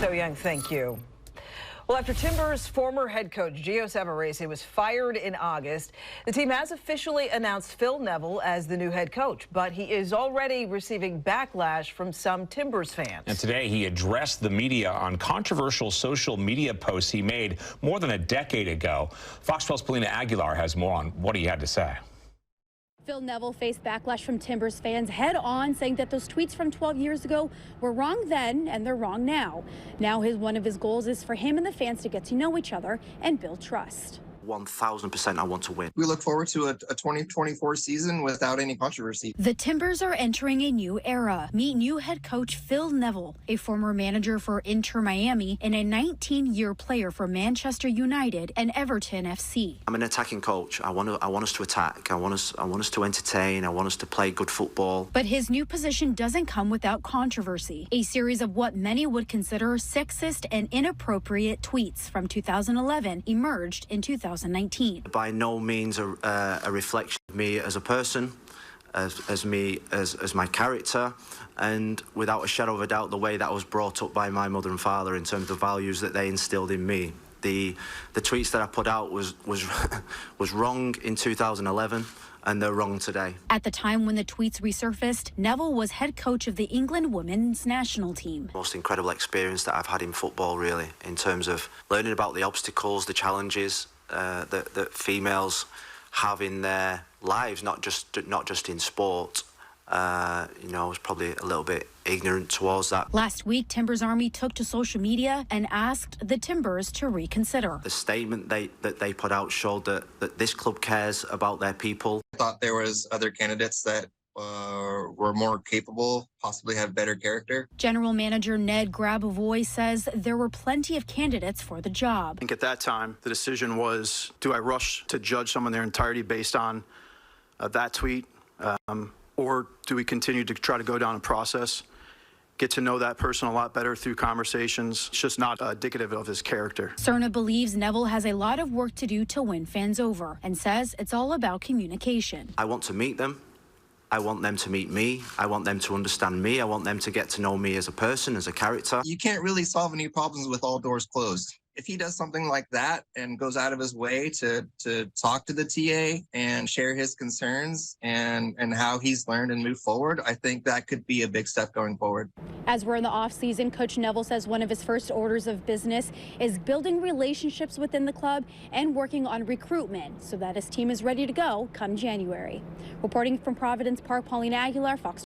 So Young, thank you. Well, after Timbers' former head coach Gio Savarese was fired in August, the team has officially announced Phil Neville as the new head coach, but he is already receiving backlash from some Timbers fans. And today he addressed the media on controversial social media posts he made more than a decade ago. Fox 12's Paulina Aguilar has more on what he had to say. Phil Neville faced backlash from Timbers fans head on, saying that those tweets from 12 years ago were wrong then and they're wrong now. Now one of his goals is for him and the fans to get to know each other and build trust. 1,000% I want to win. We look forward to a 2024 season without any controversy. The Timbers are entering a new era. Meet new head coach Phil Neville, a former manager for Inter Miami and a 19-year player for Manchester United and Everton FC. I'm an attacking coach. I want us to attack. I want us to entertain. I want us to play good football. But his new position doesn't come without controversy. A series of what many would consider sexist and inappropriate tweets from 2011 emerged in 2019. By no means a reflection of me as a person, as my character, and without a shadow of a doubt the way that I was brought up by my mother and father in terms of the values that they instilled in me. The tweets that I put out was wrong in 2011. And they're wrong today. At the time when the tweets resurfaced, Neville was head coach of the England women's national team. Most incredible experience that I've had in football, really, in terms of learning about the obstacles, the challenges that females have in their lives, not just in sport. I was probably a little bit ignorant towards that. Last week, Timbers Army took to social media and asked the Timbers to reconsider. The statement that they put out showed that this club cares about their people. I thought there was other candidates that were more capable, possibly have better character. General Manager Ned Grabavoy says there were plenty of candidates for the job. I think at that time, the decision was, do I rush to judge someone in their entirety based on that tweet? Or do we continue to try to go down a process, get to know that person a lot better through conversations? It's just not indicative of his character. Cerna believes Neville has a lot of work to do to win fans over and says it's all about communication. I want to meet them. I want them to meet me. I want them to understand me. I want them to get to know me as a person, as a character. You can't really solve any problems with all doors closed. If he does something like that and goes out of his way to talk to the TA and share his concerns and how he's learned and moved forward, I think that could be a big step going forward. As we're in the off-season, Coach Neville says one of his first orders of business is building relationships within the club and working on recruitment so that his team is ready to go come January. Reporting from Providence Park, Paulina Aguilar, Fox